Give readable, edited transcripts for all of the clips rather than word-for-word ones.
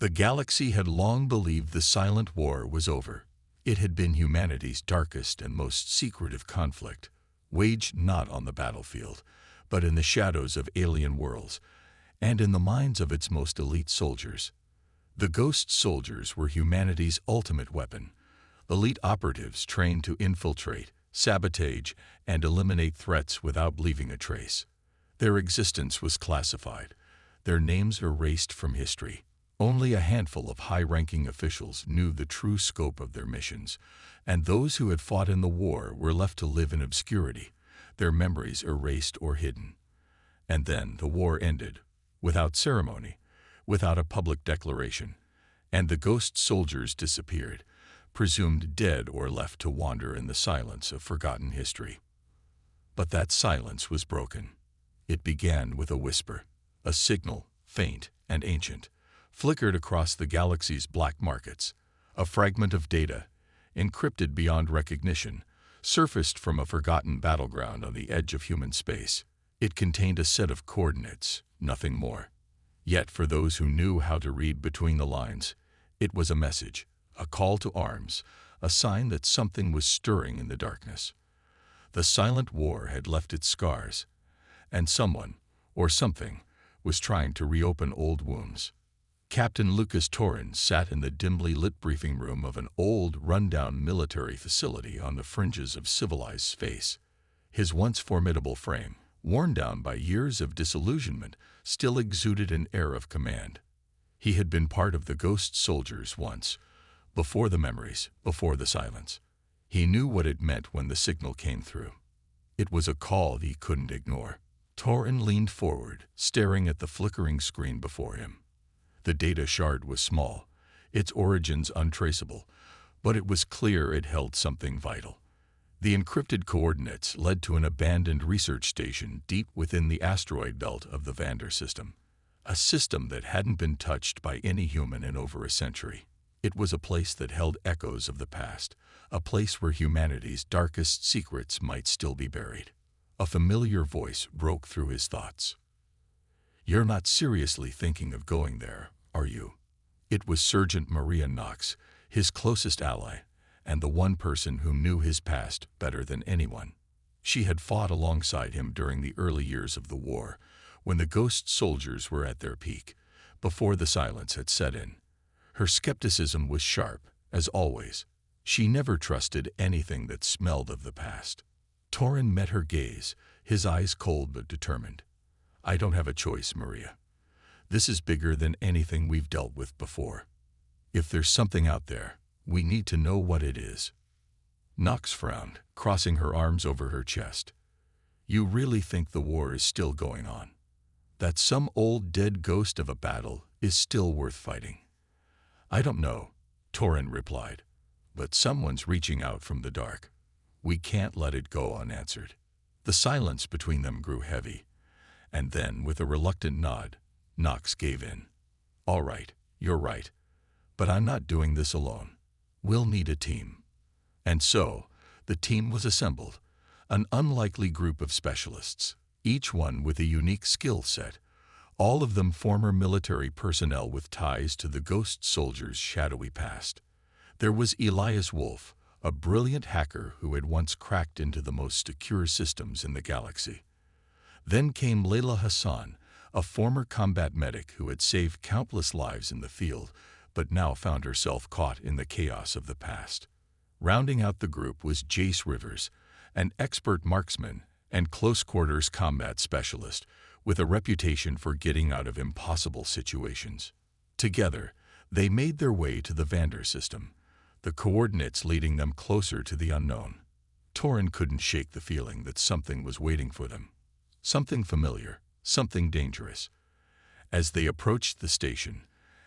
The galaxy had long believed the Silent War was over. It had been humanity's darkest and most secretive conflict, waged not on the battlefield, but in the shadows of alien worlds, and in the minds of its most elite soldiers. The Ghost Soldiers were humanity's ultimate weapon, elite operatives trained to infiltrate, sabotage, and eliminate threats without leaving a trace. Their existence was classified, their names erased from history. Only a handful of high-ranking officials knew the true scope of their missions, and those who had fought in the war were left to live in obscurity, their memories erased or hidden. And then the war ended, without ceremony, without a public declaration, and the Ghost Soldiers disappeared, presumed dead or left to wander in the silence of forgotten history. But that silence was broken. It began with a whisper, a signal, faint and ancient, flickered across the galaxy's black markets. A fragment of data, encrypted beyond recognition, surfaced from a forgotten battleground on the edge of human space. It contained a set of coordinates, nothing more. Yet for those who knew how to read between the lines, it was a message, a call to arms, a sign that something was stirring in the darkness. The Silent War had left its scars, and someone, or something, was trying to reopen old wounds. Captain Lucas Torrens sat in the dimly lit briefing room of an old, run-down military facility on the fringes of civilized space. His once formidable frame, worn down by years of disillusionment, still exuded an air of command. He had been part of the Ghost Soldiers once, before the memories, before the silence. He knew what it meant when the signal came through. It was a call he couldn't ignore. Torrens leaned forward, staring at the flickering screen before him. The data shard was small, its origins untraceable, but it was clear it held something vital. The encrypted coordinates led to an abandoned research station deep within the asteroid belt of the Vander system, a system that hadn't been touched by any human in over a century. It was a place that held echoes of the past, a place where humanity's darkest secrets might still be buried. A familiar voice broke through his thoughts. "You're not seriously thinking of going there, are you?" It was Sergeant Maria Knox, his closest ally, and the one person who knew his past better than anyone. She had fought alongside him during the early years of the war, when the Ghost Soldiers were at their peak, before the silence had set in. Her skepticism was sharp, as always. She never trusted anything that smelled of the past. Torrens met her gaze, his eyes cold but determined. "I don't have a choice, Maria. This is bigger than anything we've dealt with before. If there's something out there, we need to know what it is." Knox frowned, crossing her arms over her chest. "You really think the war is still going on? That some old dead ghost of a battle is still worth fighting?" "I don't know," Torrens replied, "but someone's reaching out from the dark. We can't let it go unanswered." The silence between them grew heavy, and then, with a reluctant nod, Knox gave in. "All right, you're right, but I'm not doing this alone. We'll need a team." And so, the team was assembled, an unlikely group of specialists, each one with a unique skill set, all of them former military personnel with ties to the Ghost Soldiers' shadowy past. There was Elias Wolf, a brilliant hacker who had once cracked into the most secure systems in the galaxy. Then came Layla Hassan, a former combat medic who had saved countless lives in the field, but now found herself caught in the chaos of the past. Rounding out the group was Jace Rivers, an expert marksman and close-quarters combat specialist with a reputation for getting out of impossible situations. Together, they made their way to the Vander system, the coordinates leading them closer to the unknown. Torrens couldn't shake the feeling that something was waiting for them. Something familiar, something dangerous. As they approached the station,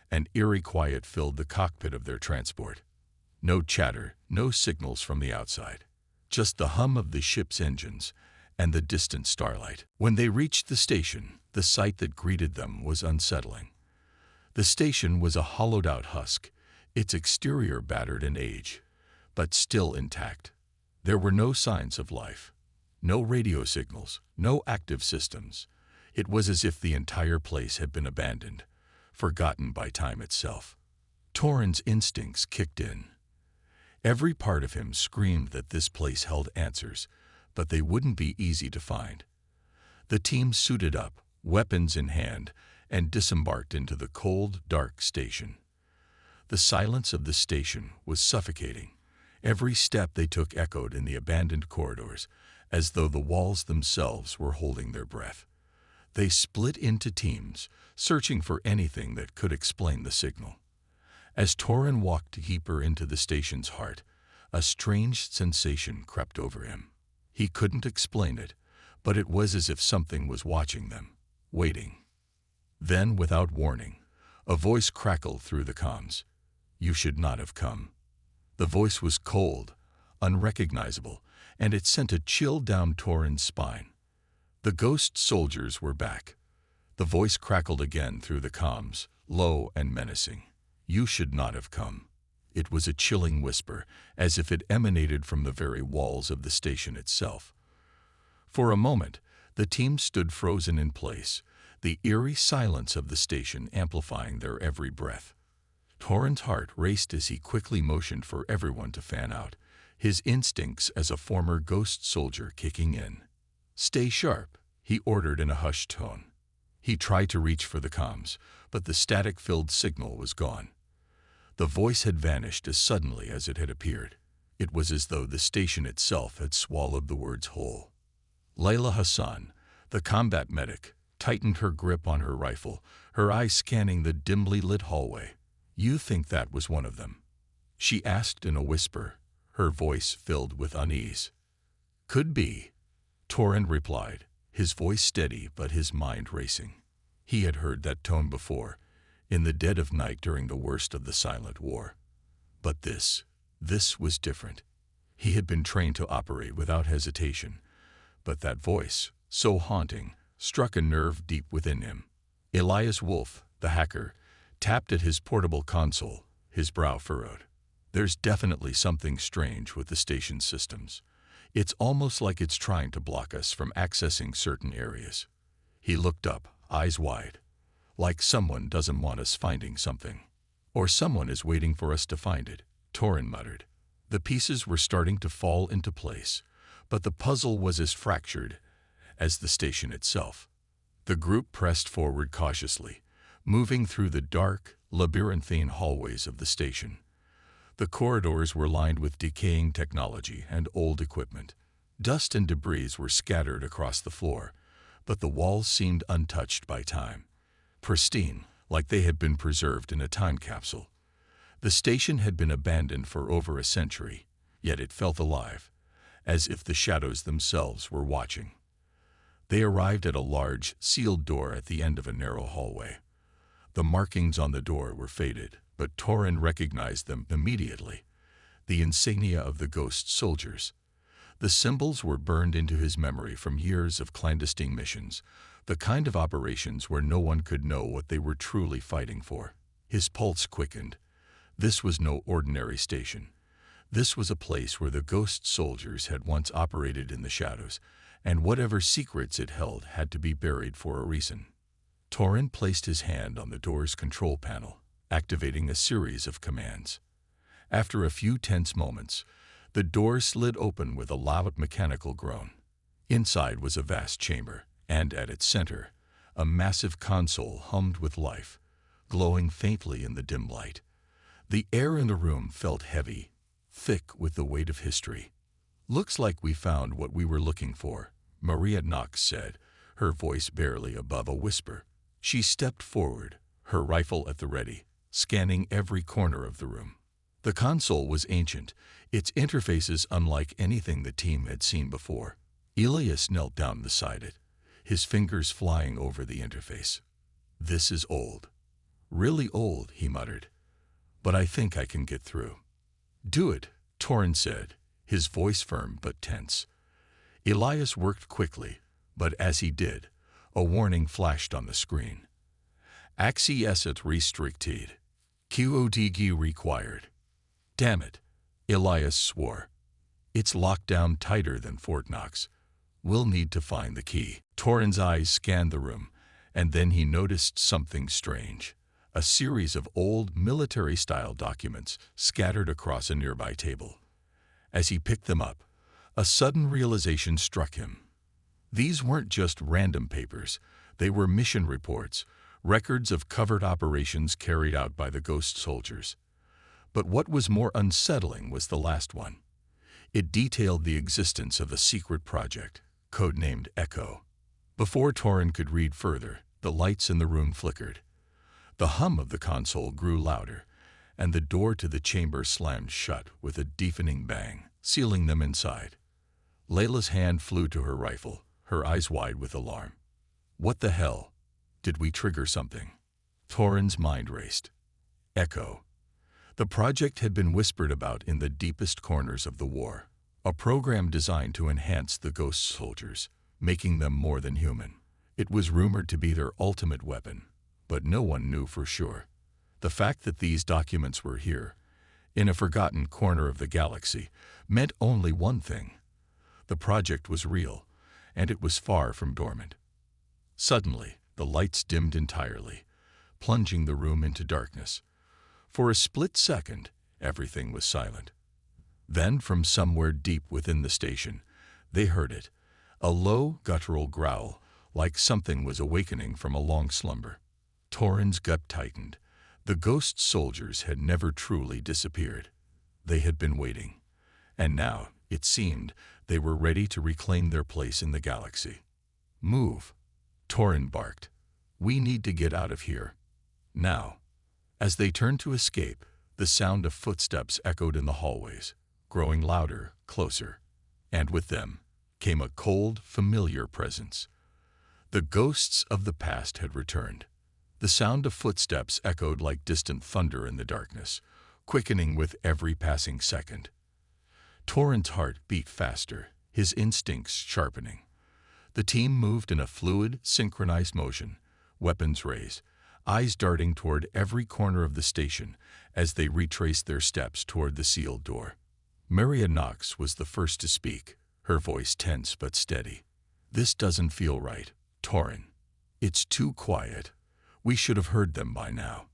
an eerie quiet filled the cockpit of their transport. No chatter, no signals from the outside. Just the hum of the ship's engines and the distant starlight. When they reached the station, the sight that greeted them was unsettling. The station was a hollowed-out husk, its exterior battered in age, but still intact. There were no signs of life, no radio signals, no active systems. It was as if the entire place had been abandoned, forgotten by time itself. Torin's instincts kicked in. Every part of him screamed that this place held answers, but they wouldn't be easy to find. The team suited up, weapons in hand, and disembarked into the cold, dark station. The silence of the station was suffocating. Every step they took echoed in the abandoned corridors, as though the walls themselves were holding their breath. They split into teams, searching for anything that could explain the signal. As Torin walked deeper into the station's heart, a strange sensation crept over him. He couldn't explain it, but it was as if something was watching them, waiting. Then, without warning, a voice crackled through the comms. "You should not have come." The voice was cold, unrecognizable, and it sent a chill down Torin's spine. The ghost soldiers were back. The voice crackled again through the comms, low and menacing. "You should not have come." It was a chilling whisper, as if it emanated from the very walls of the station itself. For a moment, the team stood frozen in place, the eerie silence of the station amplifying their every breath. Torin's heart raced as he quickly motioned for everyone to fan out, his instincts as a former ghost soldier kicking in. "Stay sharp," he ordered in a hushed tone. He tried to reach for the comms, but the static-filled signal was gone. The voice had vanished as suddenly as it had appeared. It was as though the station itself had swallowed the words whole. Layla Hassan, the combat medic, tightened her grip on her rifle, her eyes scanning the dimly lit hallway. "You think that was one of them?" she asked in a whisper, her voice filled with unease. "Could be," Torin replied, his voice steady but his mind racing. He had heard that tone before, in the dead of night during the worst of the Silent War. But this was different. He had been trained to operate without hesitation, but that voice, so haunting, struck a nerve deep within him. Elias Wolf, the hacker, tapped at his portable console, his brow furrowed. "There's definitely something strange with the station's systems. It's almost like it's trying to block us from accessing certain areas." He looked up, eyes wide. "Like someone doesn't want us finding something. Or someone is waiting for us to find it," Torin muttered. The pieces were starting to fall into place, but the puzzle was as fractured as the station itself. The group pressed forward cautiously, moving through the dark, labyrinthine hallways of the station. The corridors were lined with decaying technology and old equipment. Dust and debris were scattered across the floor, but the walls seemed untouched by time, pristine, like they had been preserved in a time capsule. The station had been abandoned for over a century, yet it felt alive, as if the shadows themselves were watching. They arrived at a large, sealed door at the end of a narrow hallway. The markings on the door were faded, but Torin recognized them immediately. The insignia of the ghost soldiers. The symbols were burned into his memory from years of clandestine missions, the kind of operations where no one could know what they were truly fighting for. His pulse quickened. This was no ordinary station. This was a place where the ghost soldiers had once operated in the shadows, and whatever secrets it held had to be buried for a reason. Torin placed his hand on the door's control panel, activating a series of commands. After a few tense moments, the door slid open with a loud mechanical groan. Inside was a vast chamber, and at its center, a massive console hummed with life, glowing faintly in the dim light. The air in the room felt heavy, thick with the weight of history. "Looks like we found what we were looking for," Maria Knox said, her voice barely above a whisper. She stepped forward, her rifle at the ready, scanning every corner of the room. The console was ancient, its interfaces unlike anything the team had seen before. Elias knelt down beside it, his fingers flying over the interface. "This is old. Really old," he muttered. "But I think I can get through." "Do it," Torin said, his voice firm but tense. Elias worked quickly, but as he did, a warning flashed on the screen. "Access restricted. QODG required." "Damn it," Elias swore. "It's locked down tighter than Fort Knox. We'll need to find the key." Torin's eyes scanned the room, and then he noticed something strange. a series of old military-style documents scattered across a nearby table. As he picked them up, a sudden realization struck him. These weren't just random papers, they were mission reports, records of covert operations carried out by the Ghost soldiers. But what was more unsettling was the last one. It detailed the existence of a secret project, codenamed Echo. Before Torin could read further, the lights in the room flickered. The hum of the console grew louder, and the door to the chamber slammed shut with a deafening bang, sealing them inside. Layla's hand flew to her rifle, her eyes wide with alarm. What the hell? Did we trigger something? Torin's mind raced. Echo. The project had been whispered about in the deepest corners of the war, a program designed to enhance the Ghost soldiers, making them more than human. It was rumored to be their ultimate weapon, but no one knew for sure. The fact that these documents were here, in a forgotten corner of the galaxy, meant only one thing. The project was real, and it was far from dormant. Suddenly, the lights dimmed entirely, plunging the room into darkness. For a split second, everything was silent. Then, from somewhere deep within the station, they heard it, a low, guttural growl, like something was awakening from a long slumber. Torin's gut tightened. The Ghost soldiers had never truly disappeared. They had been waiting. And now, it seemed, they were ready to reclaim their place in the galaxy. Move, Torin barked. We need to get out of here. Now. As they turned to escape, the sound of footsteps echoed in the hallways, growing louder, closer. And with them came a cold, familiar presence. The ghosts of the past had returned. The sound of footsteps echoed like distant thunder in the darkness, quickening with every passing second. Torin's heart beat faster, his instincts sharpening. The team moved in a fluid, synchronized motion, weapons raised, eyes darting toward every corner of the station as they retraced their steps toward the sealed door. Maria Knox was the first to speak, her voice tense but steady. This doesn't feel right, Torin. It's too quiet. We should have heard them by now.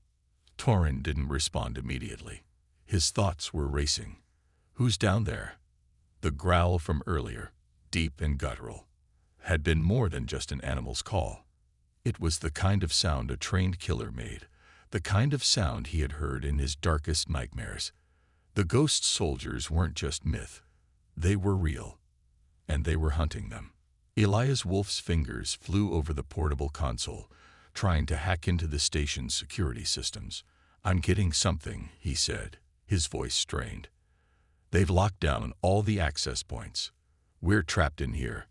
Torin didn't respond immediately. His thoughts were racing. Who's down there? The growl from earlier, deep and guttural, had been more than just an animal's call. It was the kind of sound a trained killer made, the kind of sound he had heard in his darkest nightmares. The Ghost soldiers weren't just myth. They were real, and they were hunting them. Elias Wolf's fingers flew over the portable console, trying to hack into the station's security systems. I'm getting something, he said, his voice strained. They've locked down all the access points. We're trapped in here.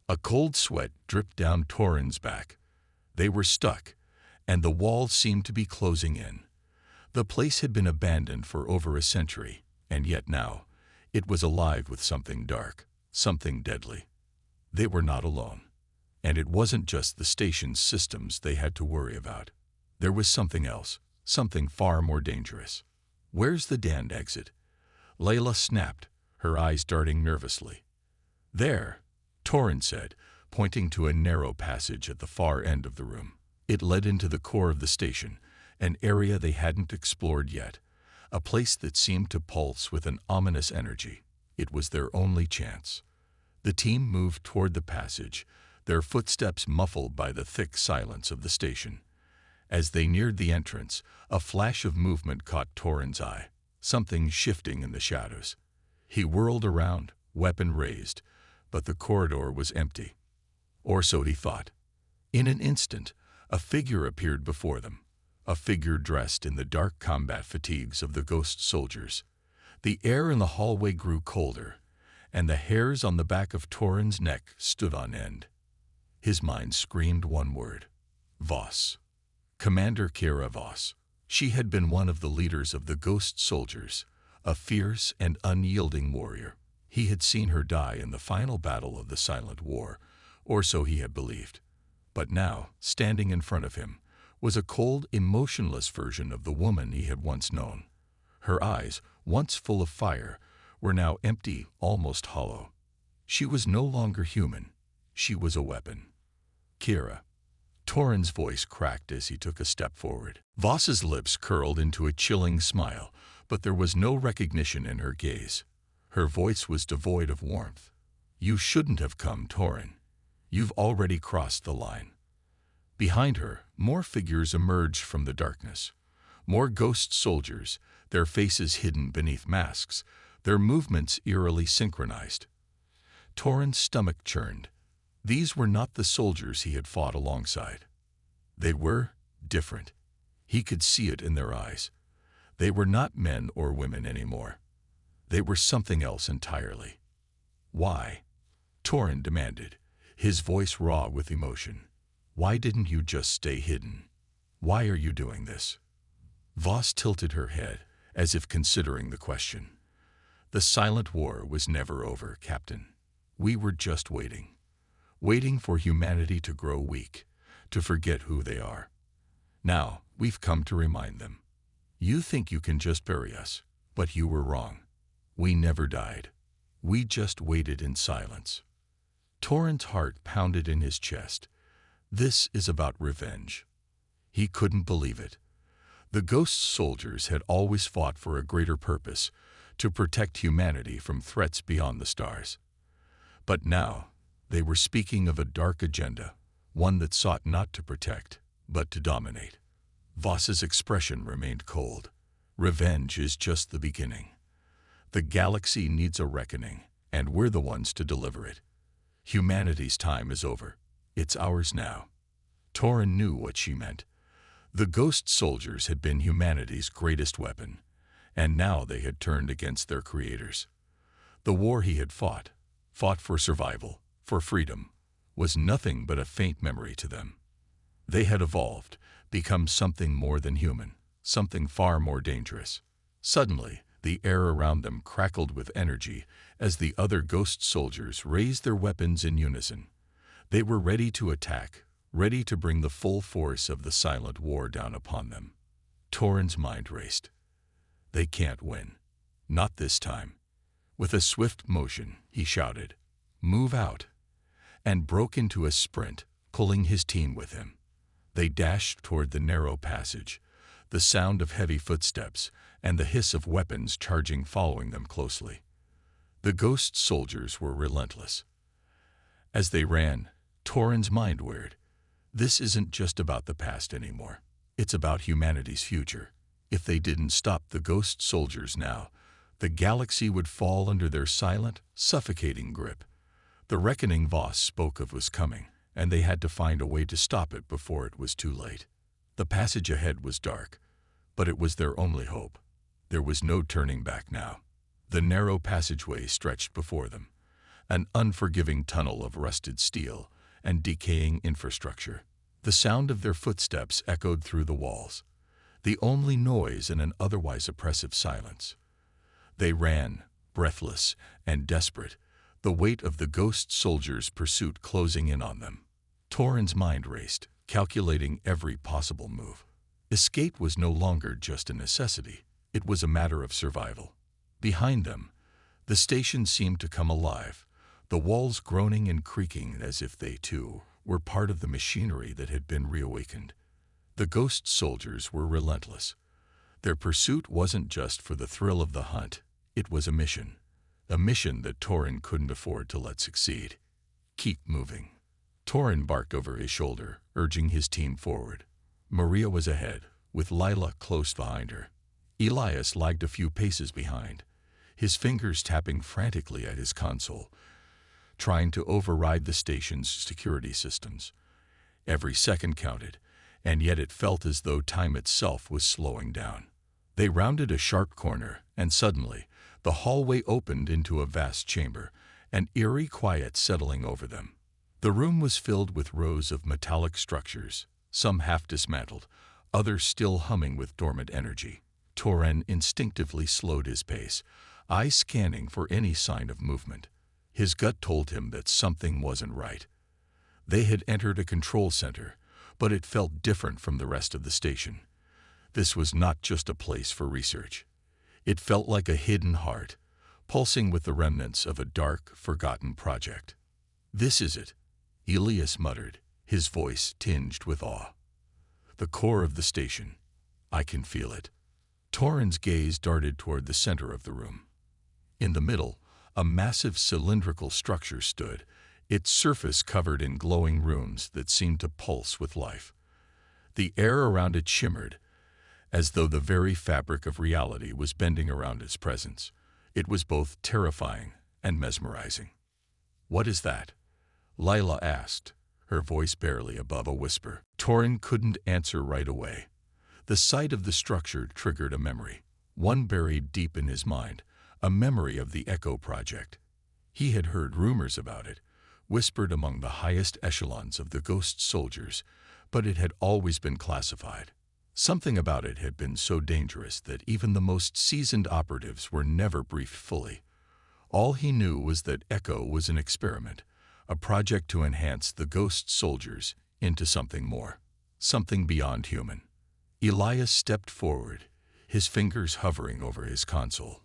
A cold sweat dripped down Torin's back. They were stuck, and the walls seemed to be closing in. The place had been abandoned for over a century, and yet now, it was alive with something dark, something deadly. They were not alone. And it wasn't just the station's systems they had to worry about. There was something else, something far more dangerous. Where's the damned exit? Layla snapped, her eyes darting nervously. There, Torin said, pointing to a narrow passage at the far end of the room. It led into the core of the station, an area they hadn't explored yet, a place that seemed to pulse with an ominous energy. It was their only chance. The team moved toward the passage, their footsteps muffled by the thick silence of the station. As they neared the entrance, a flash of movement caught Torin's eye, something shifting in the shadows. He whirled around, weapon raised, but the corridor was empty. Or so he thought. In an instant, a figure appeared before them, a figure dressed in the dark combat fatigues of the Ghost soldiers. The air in the hallway grew colder, and the hairs on the back of Torin's neck stood on end. His mind screamed one word: Voss. Commander Kira Voss. She had been one of the leaders of the Ghost soldiers, a fierce and unyielding warrior. He had seen her die in the final battle of the Silent War, or so he had believed. But now, standing in front of him, was a cold, emotionless version of the woman he had once known. Her eyes, once full of fire, were now empty, almost hollow. She was no longer human. She was a weapon. Kira. Torin's voice cracked as he took a step forward. Voss's lips curled into a chilling smile, but there was no recognition in her gaze. Her voice was devoid of warmth. "You shouldn't have come, Torin. You've already crossed the line." Behind her, more figures emerged from the darkness. More ghost soldiers, their faces hidden beneath masks, their movements eerily synchronized. Torin's stomach churned. These were not the soldiers he had fought alongside. They were different. He could see it in their eyes. They were not men or women anymore. They were something else entirely. "Why?" Torin demanded, his voice raw with emotion. "Why didn't you just stay hidden? Why are you doing this?" Voss tilted her head, as if considering the question. "The silent war was never over, Captain. We were just waiting. Waiting for humanity to grow weak, to forget who they are. Now, we've come to remind them. You think you can just bury us, but you were wrong. We never died. We just waited in silence." Torin's heart pounded in his chest. This is about revenge. He couldn't believe it. The ghost soldiers had always fought for a greater purpose, to protect humanity from threats beyond the stars. But now, they were speaking of a dark agenda, one that sought not to protect, but to dominate. Voss's expression remained cold. "Revenge is just the beginning. The galaxy needs a reckoning, and we're the ones to deliver it. Humanity's time is over. It's ours now." Torin knew what she meant. The ghost soldiers had been humanity's greatest weapon, and now they had turned against their creators. The war he had fought for survival, for freedom, was nothing but a faint memory to them. They had evolved, become something more than human, something far more dangerous. Suddenly, the air around them crackled with energy as the other ghost soldiers raised their weapons in unison. They were ready to attack, ready to bring the full force of the silent war down upon them. Torin's mind raced. They can't win. Not this time. With a swift motion, he shouted, "Move out," and broke into a sprint, pulling his team with him. They dashed toward the narrow passage, the sound of heavy footsteps and the hiss of weapons charging following them closely. The ghost soldiers were relentless. As they ran, Torin's mind whirred. This isn't just about the past anymore. It's about humanity's future. If they didn't stop the ghost soldiers now, the galaxy would fall under their silent, suffocating grip. The reckoning Voss spoke of was coming, and they had to find a way to stop it before it was too late. The passage ahead was dark, but it was their only hope. There was no turning back now. The narrow passageway stretched before them, an unforgiving tunnel of rusted steel and decaying infrastructure. The sound of their footsteps echoed through the walls, the only noise in an otherwise oppressive silence. They ran, breathless and desperate, the weight of the ghost soldiers' pursuit closing in on them. Torin's mind raced, calculating every possible move. Escape was no longer just a necessity. It was a matter of survival. Behind them, the station seemed to come alive, the walls groaning and creaking as if they, too, were part of the machinery that had been reawakened. The ghost soldiers were relentless. Their pursuit wasn't just for the thrill of the hunt. It was a mission that Torin couldn't afford to let succeed. "Keep moving." Torin barked over his shoulder, urging his team forward. Maria was ahead, with Lila close behind her. Elias lagged a few paces behind, his fingers tapping frantically at his console, trying to override the station's security systems. Every second counted, and yet it felt as though time itself was slowing down. They rounded a sharp corner, and suddenly, the hallway opened into a vast chamber, an eerie quiet settling over them. The room was filled with rows of metallic structures, some half dismantled, others still humming with dormant energy. Torin instinctively slowed his pace, eyes scanning for any sign of movement. His gut told him that something wasn't right. They had entered a control center, but it felt different from the rest of the station. This was not just a place for research. It felt like a hidden heart, pulsing with the remnants of a dark, forgotten project. "This is it," Elias muttered, his voice tinged with awe. "The core of the station. I can feel it." Torin's gaze darted toward the center of the room. In the middle, a massive cylindrical structure stood, its surface covered in glowing runes that seemed to pulse with life. The air around it shimmered, as though the very fabric of reality was bending around its presence. It was both terrifying and mesmerizing. "What is that?" Layla asked, her voice barely above a whisper. Torin couldn't answer right away. The sight of the structure triggered a memory, one buried deep in his mind, a memory of the Echo Project. He had heard rumors about it, whispered among the highest echelons of the Ghost Soldiers, but it had always been classified. Something about it had been so dangerous that even the most seasoned operatives were never briefed fully. All he knew was that Echo was an experiment, a project to enhance the Ghost Soldiers into something more, something beyond human. Elias stepped forward, his fingers hovering over his console.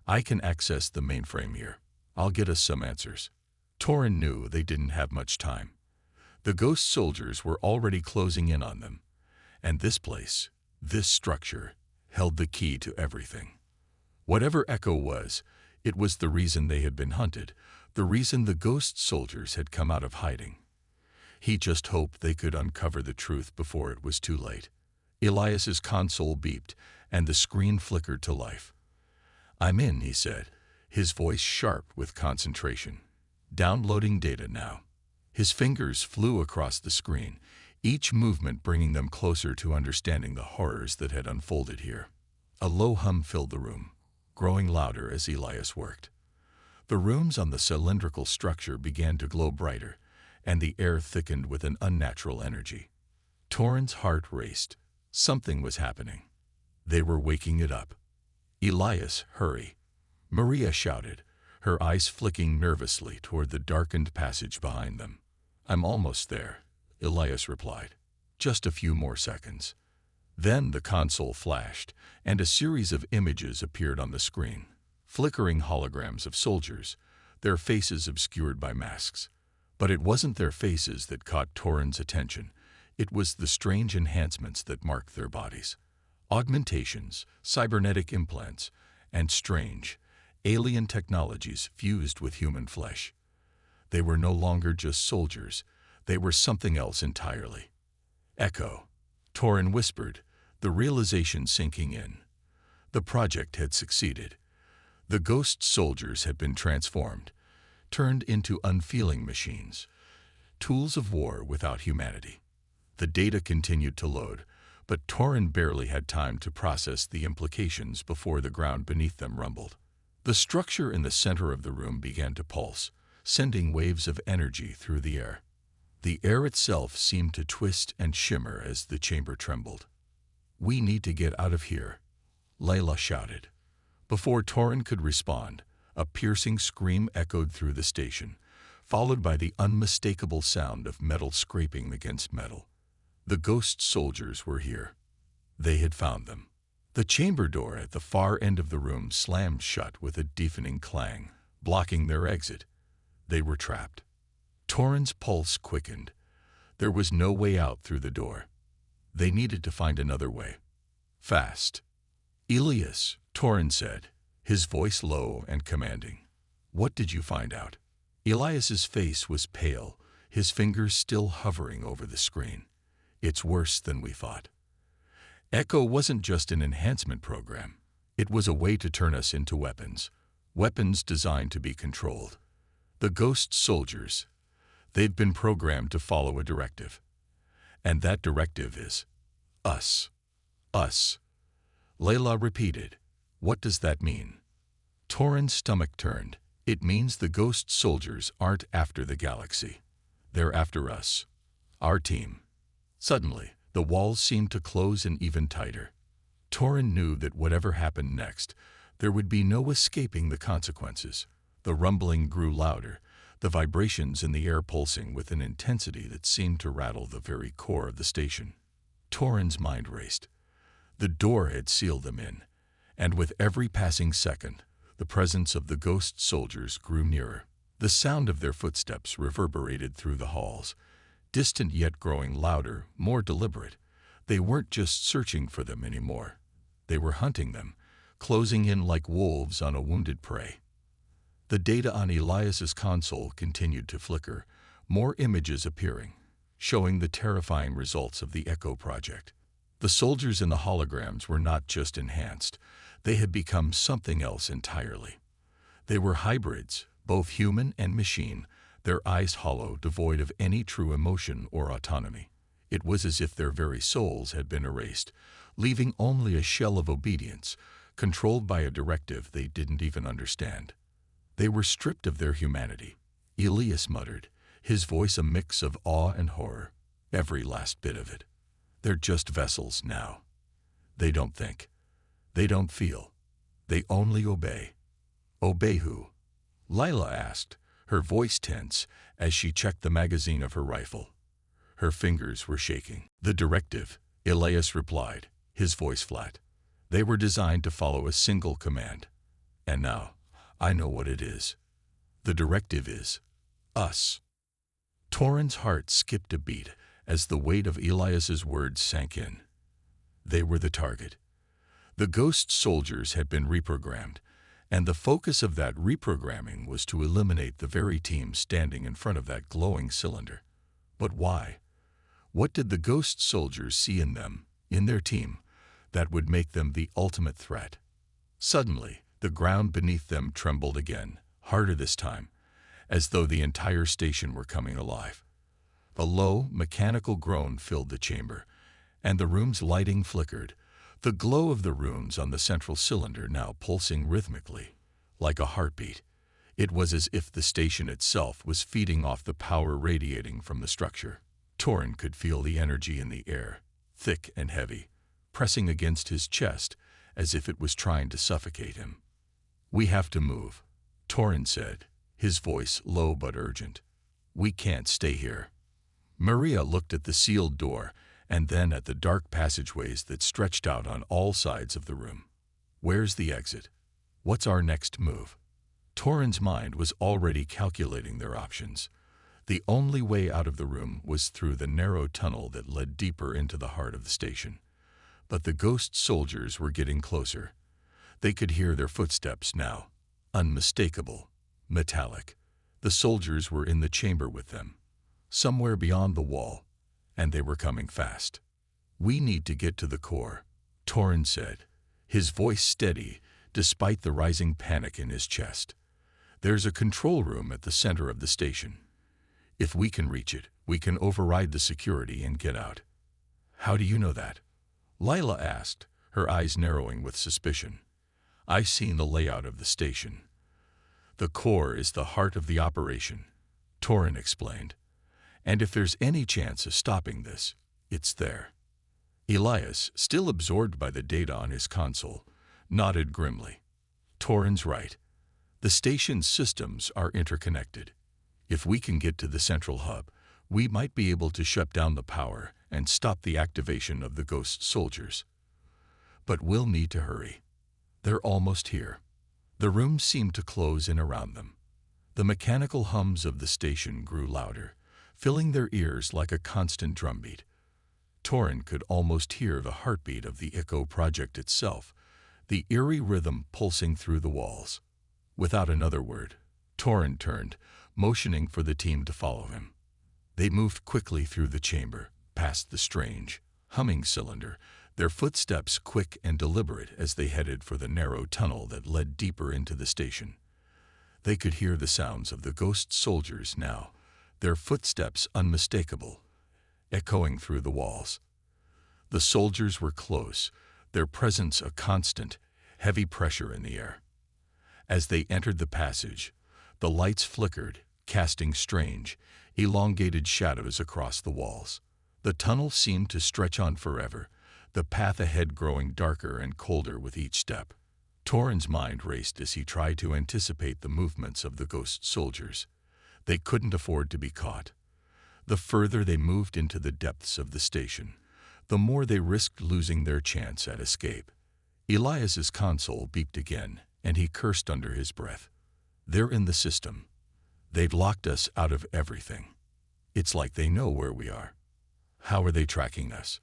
"I can access the mainframe here. I'll get us some answers." Torin knew they didn't have much time. The Ghost Soldiers were already closing in on them, and this place, this structure, held the key to everything. Whatever Echo was, it was the reason they had been hunted, the reason the Ghost Soldiers had come out of hiding. He just hoped they could uncover the truth before it was too late. Elias's console beeped, and the screen flickered to life. "I'm in," he said, his voice sharp with concentration. "Downloading data now." His fingers flew across the screen, each movement bringing them closer to understanding the horrors that had unfolded here. A low hum filled the room, growing louder as Elias worked. The runes on the cylindrical structure began to glow brighter, and the air thickened with an unnatural energy. Torin's heart raced. Something was happening. They were waking it up. "Elias, hurry!" Maria shouted, her eyes flicking nervously toward the darkened passage behind them. "I'm almost there," Elias replied. "Just a few more seconds." Then the console flashed, and a series of images appeared on the screen. Flickering holograms of soldiers, their faces obscured by masks. But it wasn't their faces that caught Torin's attention. It was the strange enhancements that marked their bodies. Augmentations, cybernetic implants, and strange, alien technologies fused with human flesh. They were no longer just soldiers, they were something else entirely. "Echo," Torin whispered, the realization sinking in. The project had succeeded. The Ghost Soldiers had been transformed, turned into unfeeling machines, tools of war without humanity. The data continued to load, but Torin barely had time to process the implications before the ground beneath them rumbled. The structure in the center of the room began to pulse, sending waves of energy through the air. The air itself seemed to twist and shimmer as the chamber trembled. "We need to get out of here," Layla shouted. Before Torin could respond, a piercing scream echoed through the station, followed by the unmistakable sound of metal scraping against metal. The Ghost Soldiers were here. They had found them. The chamber door at the far end of the room slammed shut with a deafening clang, blocking their exit. They were trapped. Torin's pulse quickened. There was no way out through the door. They needed to find another way. Fast. "Elias," Torin said, his voice low and commanding. "What did you find out?" Elias's face was pale, his fingers still hovering over the screen. "It's worse than we thought. Echo wasn't just an enhancement program. It was a way to turn us into weapons. Weapons designed to be controlled. The Ghost Soldiers, they've been programmed to follow a directive. And that directive is us. Us." Layla repeated. "What does that mean?" Torin's stomach turned. "It means the Ghost Soldiers aren't after the galaxy. They're after us. Our team." Suddenly, the walls seemed to close in even tighter. Torin knew that whatever happened next, there would be no escaping the consequences. The rumbling grew louder, the vibrations in the air pulsing with an intensity that seemed to rattle the very core of the station. Torin's mind raced. The door had sealed them in, and with every passing second, the presence of the Ghost Soldiers grew nearer. The sound of their footsteps reverberated through the halls, distant yet growing louder, more deliberate. They weren't just searching for them anymore. They were hunting them, closing in like wolves on a wounded prey. The data on Elias's console continued to flicker, more images appearing, showing the terrifying results of the Echo project. The soldiers in the holograms were not just enhanced, they had become something else entirely. They were hybrids, both human and machine, their eyes hollow, devoid of any true emotion or autonomy. It was as if their very souls had been erased, leaving only a shell of obedience, controlled by a directive they didn't even understand. They were stripped of their humanity, Elias muttered, his voice a mix of awe and horror, every last bit of it. They're just vessels now. They don't think. They don't feel. They only obey. Obey who? Lila asked, her voice tense as she checked the magazine of her rifle. Her fingers were shaking. The directive, Elias replied, his voice flat. They were designed to follow a single command. And now, I know what it is. The directive is us. Torin's heart skipped a beat as the weight of Elias's words sank in. They were the target. The ghost soldiers had been reprogrammed, and the focus of that reprogramming was to eliminate the very team standing in front of that glowing cylinder. But why? What did the ghost soldiers see in them, in their team, that would make them the ultimate threat? Suddenly, the ground beneath them trembled again, harder this time, as though the entire station were coming alive. A low, mechanical groan filled the chamber, and the room's lighting flickered, the glow of the runes on the central cylinder now pulsing rhythmically, like a heartbeat. It was as if the station itself was feeding off the power radiating from the structure. Torin could feel the energy in the air, thick and heavy, pressing against his chest as if it was trying to suffocate him. We have to move, Torin said, his voice low but urgent. We can't stay here. Maria looked at the sealed door and then at the dark passageways that stretched out on all sides of the room. Where's the exit? What's our next move? Torin's mind was already calculating their options. The only way out of the room was through the narrow tunnel that led deeper into the heart of the station. But the ghost soldiers were getting closer. They could hear their footsteps now, unmistakable, metallic. The soldiers were in the chamber with them, somewhere beyond the wall, and they were coming fast. We need to get to the core, Torin said, his voice steady despite the rising panic in his chest. There's a control room at the center of the station. If we can reach it, we can override the security and get out. How do you know that? Lila asked, her eyes narrowing with suspicion. I've seen the layout of the station. The core is the heart of the operation, Torin explained. And if there's any chance of stopping this, it's there. Elias, still absorbed by the data on his console, nodded grimly. Torin's right. The station's systems are interconnected. If we can get to the central hub, we might be able to shut down the power and stop the activation of the ghost soldiers. But we'll need to hurry. They're almost here. The room seemed to close in around them. The mechanical hums of the station grew louder, filling their ears like a constant drumbeat. Torin could almost hear the heartbeat of the Echo project itself, the eerie rhythm pulsing through the walls. Without another word, Torin turned, motioning for the team to follow him. They moved quickly through the chamber, past the strange, humming cylinder, their footsteps quick and deliberate as they headed for the narrow tunnel that led deeper into the station. They could hear the sounds of the ghost soldiers now, their footsteps unmistakable, echoing through the walls. The soldiers were close, their presence a constant, heavy pressure in the air. As they entered the passage, the lights flickered, casting strange, elongated shadows across the walls. The tunnel seemed to stretch on forever, the path ahead growing darker and colder with each step. Torin's mind raced as he tried to anticipate the movements of the ghost soldiers. They couldn't afford to be caught. The further they moved into the depths of the station, the more they risked losing their chance at escape. Elias's console beeped again, and he cursed under his breath. They're in the system. They've locked us out of everything. It's like they know where we are. How are they tracking us?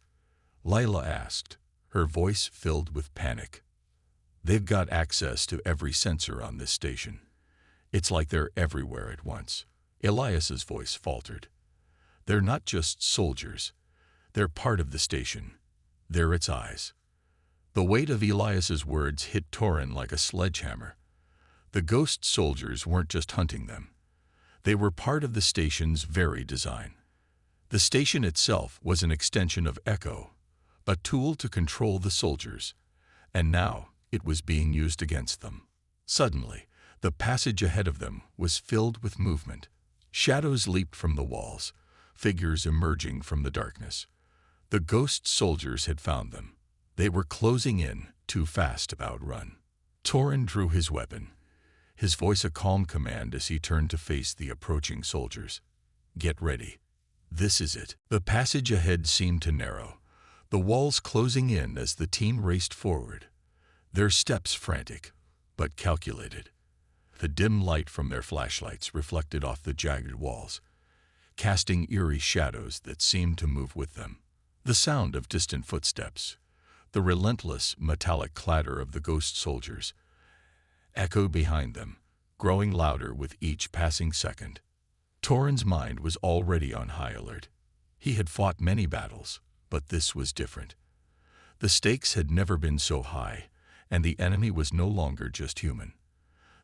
Layla asked, her voice filled with panic. They've got access to every sensor on this station. It's like they're everywhere at once. Elias's voice faltered. They're not just soldiers. They're part of the station. They're its eyes. The weight of Elias's words hit Torin like a sledgehammer. The ghost soldiers weren't just hunting them. They were part of the station's very design. The station itself was an extension of Echo, a tool to control the soldiers, and now it was being used against them. Suddenly, the passage ahead of them was filled with movement. Shadows leaped from the walls, figures emerging from the darkness. The ghost soldiers had found them. They were closing in, too fast to outrun. Torin drew his weapon, his voice a calm command as he turned to face the approaching soldiers. Get ready. This is it. The passage ahead seemed to narrow, the walls closing in as the team raced forward, their steps frantic, but calculated. The dim light from their flashlights reflected off the jagged walls, casting eerie shadows that seemed to move with them. The sound of distant footsteps, the relentless metallic clatter of the ghost soldiers, echoed behind them, growing louder with each passing second. Torin's mind was already on high alert. He had fought many battles, but this was different. The stakes had never been so high, and the enemy was no longer just human.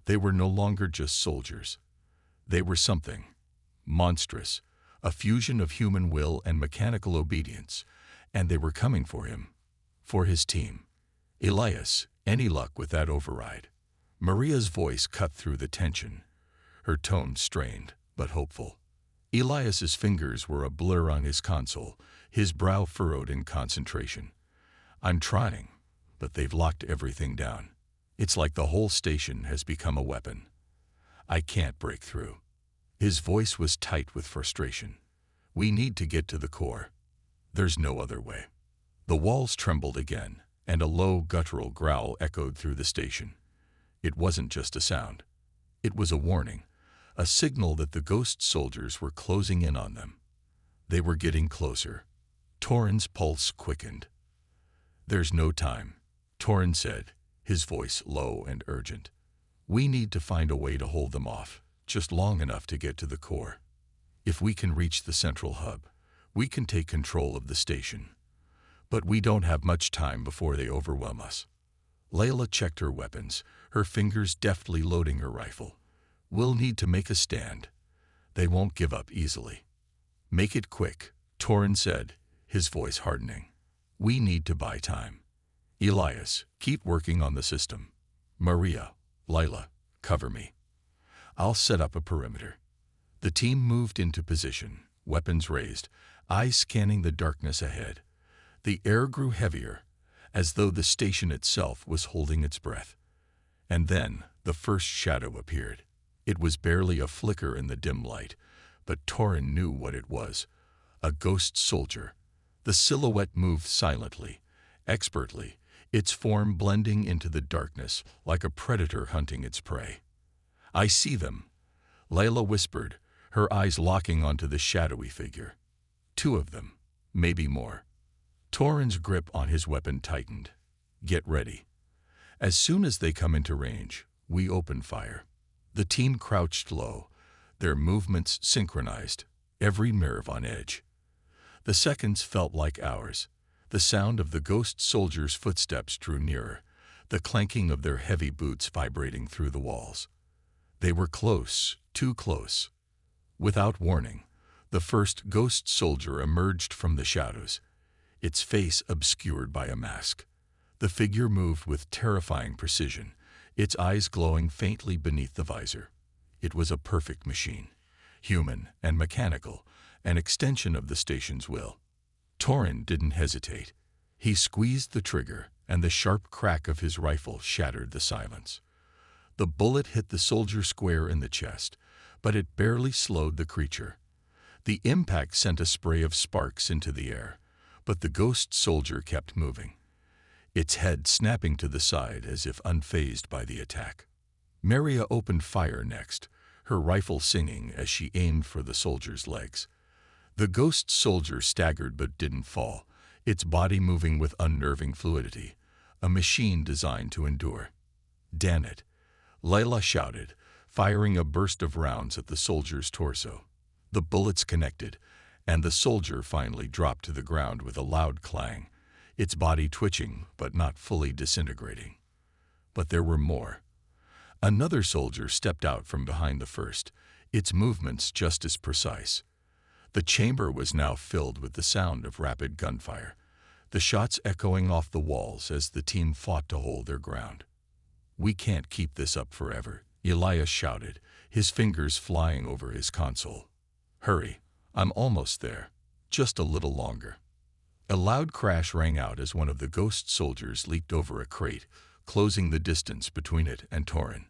They were no longer just soldiers. They were something monstrous, a fusion of human will and mechanical obedience, and they were coming for him, for his team. Elias, any luck with that override? Maria's voice cut through the tension, her tone strained but hopeful. Elias's fingers were a blur on his console, his brow furrowed in concentration. I'm trying, but they've locked everything down. It's like the whole station has become a weapon. I can't break through. His voice was tight with frustration. We need to get to the core. There's no other way. The walls trembled again, and a low guttural growl echoed through the station. It wasn't just a sound. It was a warning, a signal that the ghost soldiers were closing in on them. They were getting closer. Torin's pulse quickened. There's no time, Torin said, his voice low and urgent. We need to find a way to hold them off, just long enough to get to the core. If we can reach the central hub, we can take control of the station. But we don't have much time before they overwhelm us. Layla checked her weapons, her fingers deftly loading her rifle. We'll need to make a stand. They won't give up easily. Make it quick, Torin said, his voice hardening. We need to buy time. Elias, keep working on the system. Maria, Layla, cover me. I'll set up a perimeter. The team moved into position, weapons raised, eyes scanning the darkness ahead. The air grew heavier, as though the station itself was holding its breath. And then the first shadow appeared. It was barely a flicker in the dim light, but Torin knew what it was. A ghost soldier. The silhouette moved silently, expertly, its form blending into the darkness like a predator hunting its prey. I see them, Layla whispered, her eyes locking onto the shadowy figure. 2 of them, maybe more. Torin's grip on his weapon tightened. Get ready. As soon as they come into range, we open fire. The team crouched low, their movements synchronized, every nerve on edge. The seconds felt like hours. The sound of the ghost soldiers' footsteps drew nearer, the clanking of their heavy boots vibrating through the walls. They were close, too close. Without warning, the first ghost soldier emerged from the shadows, its face obscured by a mask. The figure moved with terrifying precision, its eyes glowing faintly beneath the visor. It was a perfect machine, human and mechanical, an extension of the station's will. Torin didn't hesitate. He squeezed the trigger, and the sharp crack of his rifle shattered the silence. The bullet hit the soldier square in the chest, but it barely slowed the creature. The impact sent a spray of sparks into the air, but the ghost soldier kept moving, its head snapping to the side as if unfazed by the attack. Maria opened fire next, her rifle singing as she aimed for the soldier's legs. The ghost soldier staggered but didn't fall, its body moving with unnerving fluidity, a machine designed to endure. "Damn it!" Layla shouted, firing a burst of rounds at the soldier's torso. The bullets connected, and the soldier finally dropped to the ground with a loud clang, its body twitching but not fully disintegrating. But there were more. Another soldier stepped out from behind the first, its movements just as precise. The chamber was now filled with the sound of rapid gunfire, the shots echoing off the walls as the team fought to hold their ground. "We can't keep this up forever," Elias shouted, his fingers flying over his console. "Hurry, I'm almost there. Just a little longer." A loud crash rang out as one of the ghost soldiers leaped over a crate, closing the distance between it and Torin.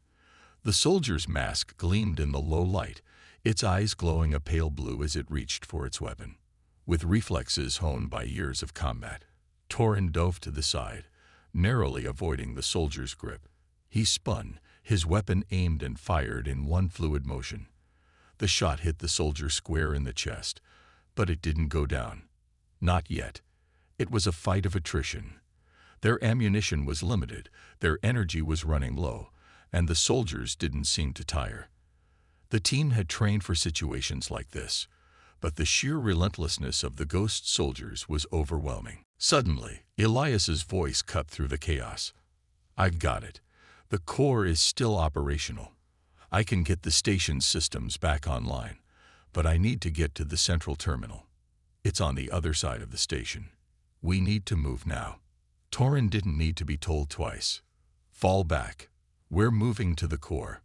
The soldier's mask gleamed in the low light, its eyes glowing a pale blue as it reached for its weapon. With reflexes honed by years of combat, Torin dove to the side, narrowly avoiding the soldier's grip. He spun, his weapon aimed and fired in one fluid motion. The shot hit the soldier square in the chest, but it didn't go down. Not yet. It was a fight of attrition. Their ammunition was limited, their energy was running low, and the soldiers didn't seem to tire. The team had trained for situations like this, but the sheer relentlessness of the ghost soldiers was overwhelming. Suddenly, Elias's voice cut through the chaos. "I've got it. The core is still operational. I can get the station's systems back online, but I need to get to the central terminal. It's on the other side of the station. We need to move now." Torin didn't need to be told twice. "Fall back. We're moving to the core."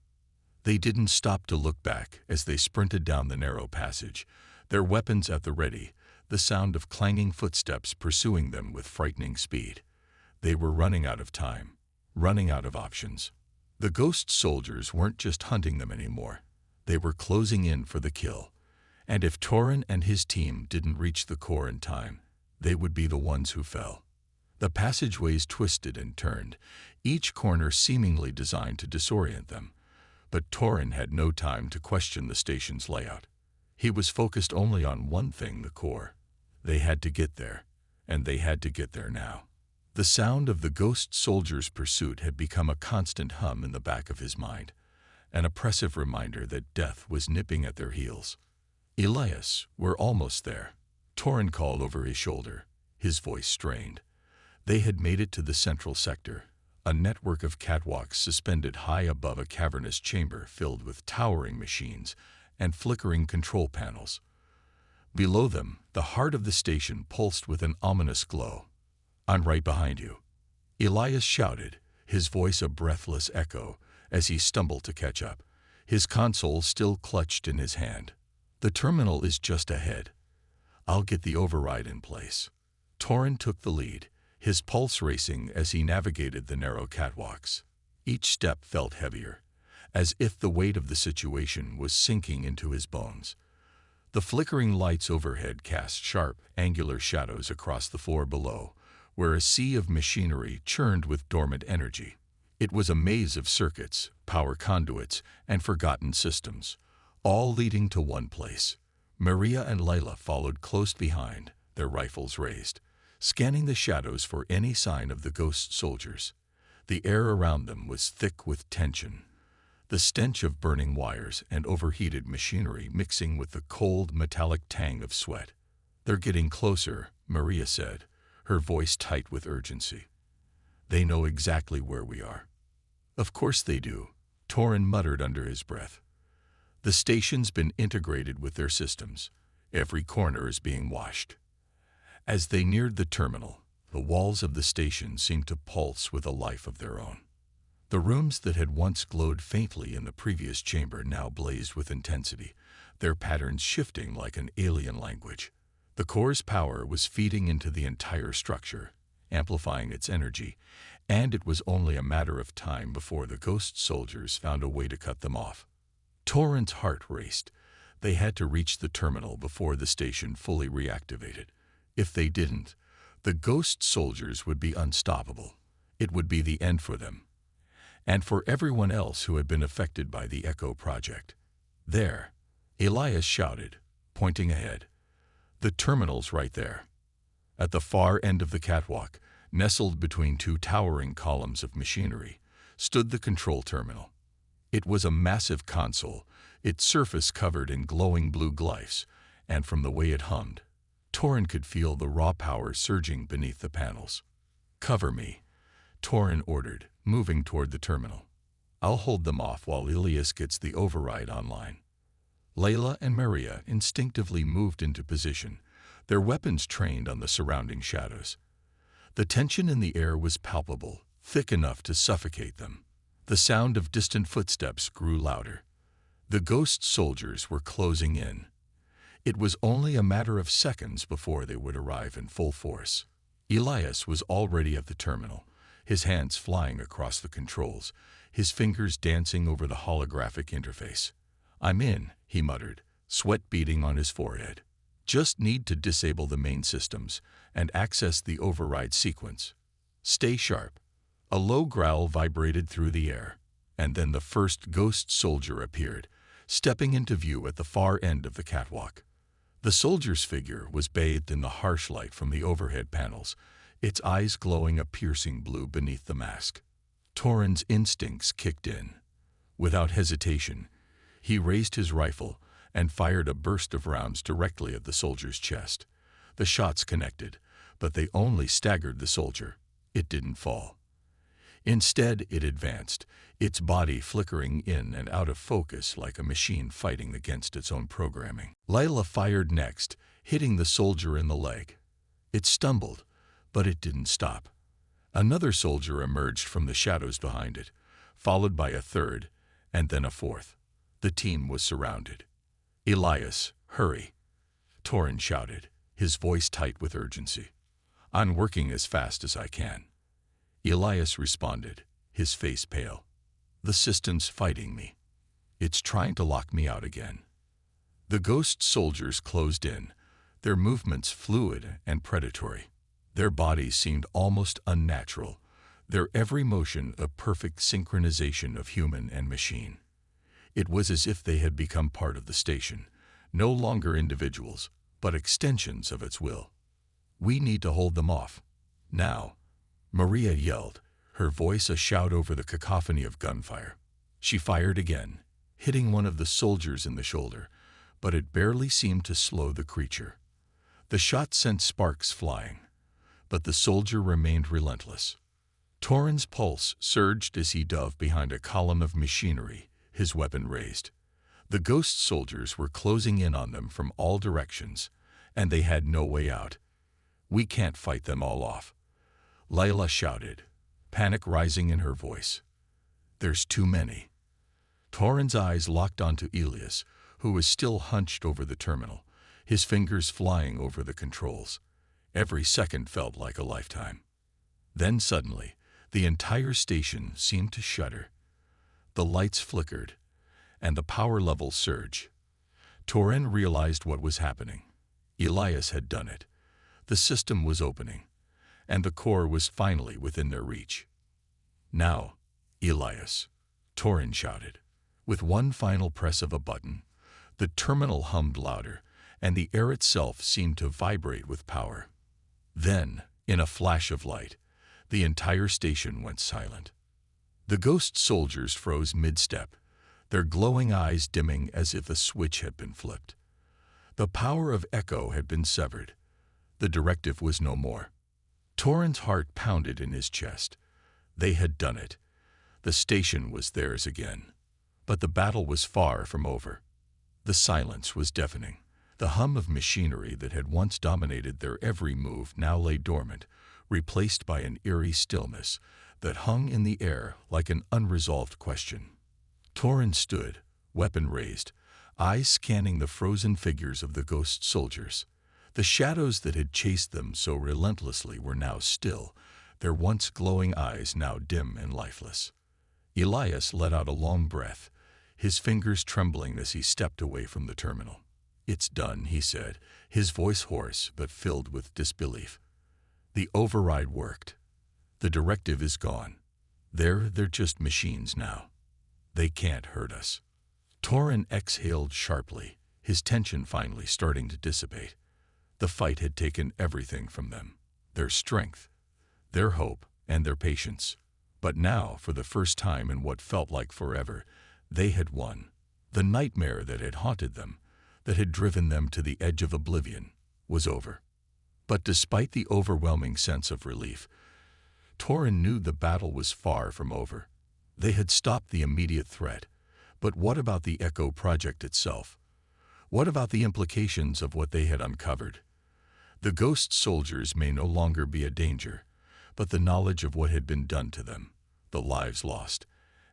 They didn't stop to look back as they sprinted down the narrow passage, their weapons at the ready, the sound of clanging footsteps pursuing them with frightening speed. They were running out of time, running out of options. The ghost soldiers weren't just hunting them anymore. They were closing in for the kill. And if Torin and his team didn't reach the core in time, they would be the ones who fell. The passageways twisted and turned, each corner seemingly designed to disorient them. But Torin had no time to question the station's layout. He was focused only on one thing, the core. They had to get there, and they had to get there now. The sound of the ghost soldiers' pursuit had become a constant hum in the back of his mind, an oppressive reminder that death was nipping at their heels. "Elias, we're almost there," Torin called over his shoulder, his voice strained. They had made it to the central sector, a network of catwalks suspended high above a cavernous chamber filled with towering machines and flickering control panels. Below them, the heart of the station pulsed with an ominous glow. "I'm right behind you," Elias shouted, his voice a breathless echo as he stumbled to catch up, his console still clutched in his hand. "The terminal is just ahead. I'll get the override in place." Torin took the lead, his pulse racing as he navigated the narrow catwalks. Each step felt heavier, as if the weight of the situation was sinking into his bones. The flickering lights overhead cast sharp, angular shadows across the floor below, where a sea of machinery churned with dormant energy. It was a maze of circuits, power conduits, and forgotten systems, all leading to one place. Maria and Layla followed close behind, their rifles raised, scanning the shadows for any sign of the ghost soldiers. The air around them was thick with tension, the stench of burning wires and overheated machinery mixing with the cold, metallic tang of sweat. "They're getting closer," Maria said, her voice tight with urgency. "They know exactly where we are." "Of course they do," Torin muttered under his breath. "The station's been integrated with their systems. Every corner is being watched." As they neared the terminal, the walls of the station seemed to pulse with a life of their own. The rooms that had once glowed faintly in the previous chamber now blazed with intensity, their patterns shifting like an alien language. The core's power was feeding into the entire structure, amplifying its energy, and it was only a matter of time before the ghost soldiers found a way to cut them off. Torin's heart raced. They had to reach the terminal before the station fully reactivated. If they didn't, the ghost soldiers would be unstoppable. It would be the end for them, and for everyone else who had been affected by the Echo project. "There," Elias shouted, pointing ahead. The terminal's right there. At the far end of the catwalk, nestled between two towering columns of machinery, stood the control terminal. It was a massive console, its surface covered in glowing blue glyphs, and from the way it hummed, Torin could feel the raw power surging beneath the panels. "Cover me," Torin ordered, moving toward the terminal. "I'll hold them off while Ilias gets the override online." Layla and Maria instinctively moved into position, their weapons trained on the surrounding shadows. The tension in the air was palpable, thick enough to suffocate them. The sound of distant footsteps grew louder. The ghost soldiers were closing in. It was only a matter of seconds before they would arrive in full force. Elias was already at the terminal, his hands flying across the controls, his fingers dancing over the holographic interface. "I'm in," he muttered, sweat beading on his forehead. "Just need to disable the main systems and access the override sequence. Stay sharp." A low growl vibrated through the air, and then the first ghost soldier appeared, stepping into view at the far end of the catwalk. The soldier's figure was bathed in the harsh light from the overhead panels, its eyes glowing a piercing blue beneath the mask. Torin's instincts kicked in. Without hesitation, he raised his rifle and fired a burst of rounds directly at the soldier's chest. The shots connected, but they only staggered the soldier. It didn't fall. Instead, it advanced, its body flickering in and out of focus like a machine fighting against its own programming. Layla fired next, hitting the soldier in the leg. It stumbled, but it didn't stop. Another soldier emerged from the shadows behind it, followed by a third, and then a fourth. The team was surrounded. "Elias, hurry," Torin shouted, his voice tight with urgency. "I'm working as fast as I can." Elias responded, his face pale. "The system's fighting me. It's trying to lock me out again." The ghost soldiers closed in, their movements fluid and predatory. Their bodies seemed almost unnatural, their every motion a perfect synchronization of human and machine. It was as if they had become part of the station, no longer individuals, but extensions of its will. "We need to hold them off. Now," Maria yelled, her voice a shout over the cacophony of gunfire. She fired again, hitting one of the soldiers in the shoulder, but it barely seemed to slow the creature. The shot sent sparks flying, but the soldier remained relentless. Torin's pulse surged as he dove behind a column of machinery, his weapon raised. The ghost soldiers were closing in on them from all directions, and they had no way out. "We can't fight them all off," Layla shouted, panic rising in her voice. "There's too many." Torin's eyes locked onto Elias, who was still hunched over the terminal, his fingers flying over the controls. Every second felt like a lifetime. Then suddenly, the entire station seemed to shudder. The lights flickered, and the power levels surged. Torin realized what was happening. Elias had done it. The system was opening, and the core was finally within their reach. "Now, Elias," Torin shouted. With one final press of a button, the terminal hummed louder, and the air itself seemed to vibrate with power. Then, in a flash of light, the entire station went silent. The ghost soldiers froze mid-step, their glowing eyes dimming as if a switch had been flipped. The power of echo had been severed. The directive was no more. Torin's heart pounded in his chest. They had done it. The station was theirs again. But the battle was far from over. The silence was deafening. The hum of machinery that had once dominated their every move now lay dormant, replaced by an eerie stillness that hung in the air like an unresolved question. Torin stood, weapon raised, eyes scanning the frozen figures of the ghost soldiers. The shadows that had chased them so relentlessly were now still, their once glowing eyes now dim and lifeless. Elias let out a long breath, his fingers trembling as he stepped away from the terminal. "It's done," he said, his voice hoarse but filled with disbelief. "The override worked. The directive is gone. They're just machines now. They can't hurt us." Torin exhaled sharply, his tension finally starting to dissipate. The fight had taken everything from them, their strength, their hope, and their patience. But now, for the first time in what felt like forever, they had won. The nightmare that had haunted them, that had driven them to the edge of oblivion, was over. But despite the overwhelming sense of relief, Torin knew the battle was far from over. They had stopped the immediate threat, but what about the Echo Project itself? What about the implications of what they had uncovered? The ghost soldiers may no longer be a danger, but the knowledge of what had been done to them, the lives lost,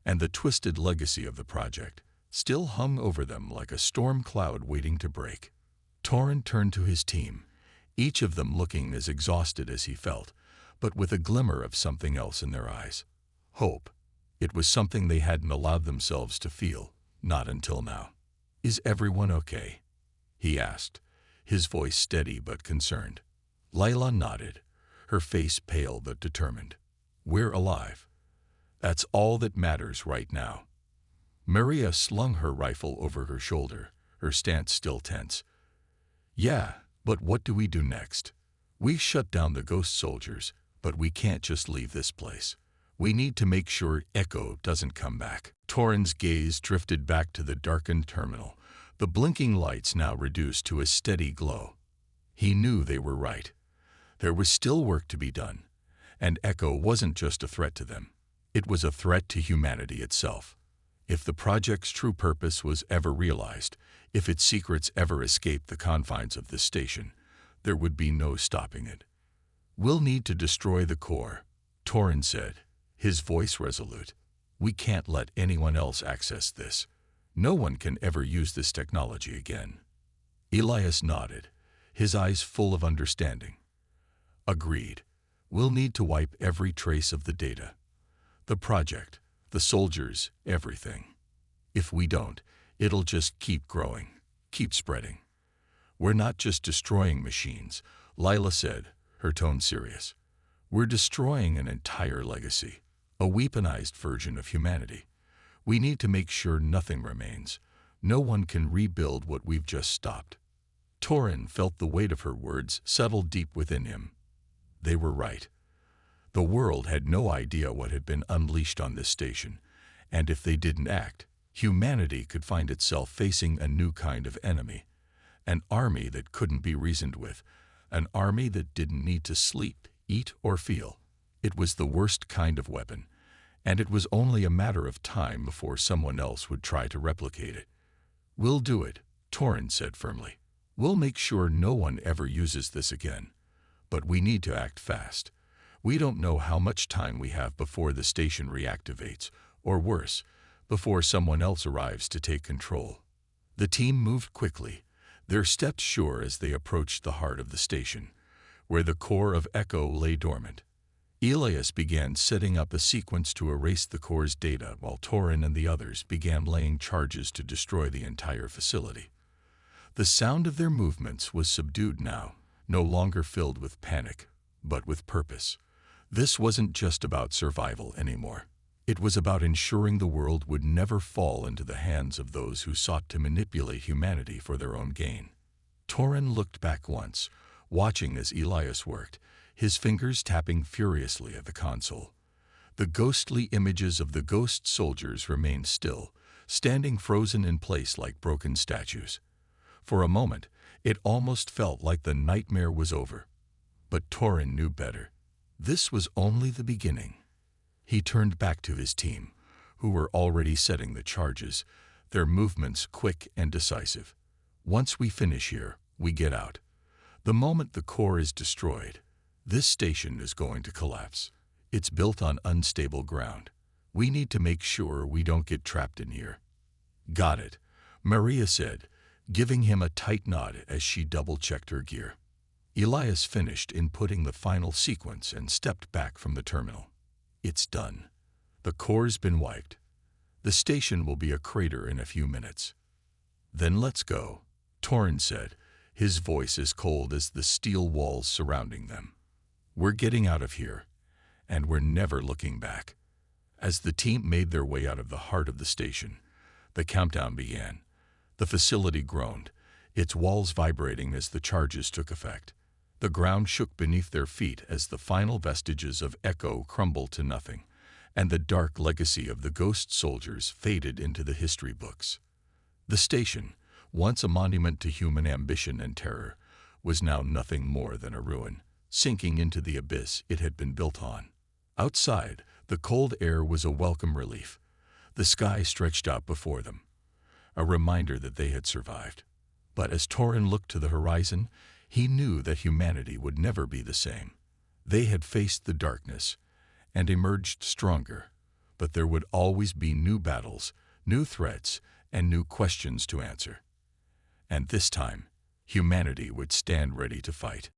and the twisted legacy of the project still hung over them like a storm cloud waiting to break. Torin turned to his team, each of them looking as exhausted as he felt, but with a glimmer of something else in their eyes. Hope. It was something they hadn't allowed themselves to feel, not until now. "Is everyone okay?" he asked, his voice steady but concerned. Layla nodded, her face pale but determined. "We're alive. That's all that matters right now." Maria slung her rifle over her shoulder, her stance still tense. "Yeah, but what do we do next? We shut down the ghost soldiers, but we can't just leave this place. We need to make sure Echo doesn't come back." Torin's gaze drifted back to the darkened terminal, the blinking lights now reduced to a steady glow. He knew they were right. There was still work to be done, and Echo wasn't just a threat to them. It was a threat to humanity itself. If the project's true purpose was ever realized, if its secrets ever escaped the confines of this station, there would be no stopping it. "We'll need to destroy the core," Torin said, his voice resolute. "We can't let anyone else access this. No one can ever use this technology again." Elias nodded, his eyes full of understanding. "Agreed. We'll need to wipe every trace of the data. The project, the soldiers, everything. If we don't, it'll just keep growing, keep spreading." "We're not just destroying machines," Lila said, her tone serious. "We're destroying an entire legacy, a weaponized version of humanity. We need to make sure nothing remains. No one can rebuild what we've just stopped." Torin felt the weight of her words settle deep within him. They were right. The world had no idea what had been unleashed on this station, and if they didn't act, humanity could find itself facing a new kind of enemy, an army that couldn't be reasoned with, an army that didn't need to sleep, eat, or feel. It was the worst kind of weapon, and it was only a matter of time before someone else would try to replicate it. "We'll do it," Torin said firmly. "We'll make sure no one ever uses this again. But we need to act fast. We don't know how much time we have before the station reactivates, or worse, before someone else arrives to take control." The team moved quickly, their steps sure as they approached the heart of the station, where the core of Echo lay dormant. Elias began setting up a sequence to erase the core's data while Torin and the others began laying charges to destroy the entire facility. The sound of their movements was subdued now, no longer filled with panic, but with purpose. This wasn't just about survival anymore. It was about ensuring the world would never fall into the hands of those who sought to manipulate humanity for their own gain. Torin looked back once, watching as Elias worked, his fingers tapping furiously at the console. The ghostly images of the ghost soldiers remained still, standing frozen in place like broken statues. For a moment, it almost felt like the nightmare was over. But Torin knew better. This was only the beginning. He turned back to his team, who were already setting the charges, their movements quick and decisive. "Once we finish here, we get out. The moment the core is destroyed, this station is going to collapse. It's built on unstable ground. We need to make sure we don't get trapped in here." "Got it," Maria said, giving him a tight nod as she double-checked her gear. Elias finished inputting the final sequence and stepped back from the terminal. "It's done. The core's been wiped. The station will be a crater in a few minutes." "Then let's go," Torin said, his voice as cold as the steel walls surrounding them. "We're getting out of here, and we're never looking back." As the team made their way out of the heart of the station, the countdown began. The facility groaned, its walls vibrating as the charges took effect. The ground shook beneath their feet as the final vestiges of Echo crumbled to nothing, and the dark legacy of the ghost soldiers faded into the history books. The station, once a monument to human ambition and terror, was now nothing more than a ruin, sinking into the abyss it had been built on. Outside, the cold air was a welcome relief. The sky stretched out before them, a reminder that they had survived. But as Torin looked to the horizon, he knew that humanity would never be the same. They had faced the darkness and emerged stronger, but there would always be new battles, new threats, and new questions to answer. And this time, humanity would stand ready to fight.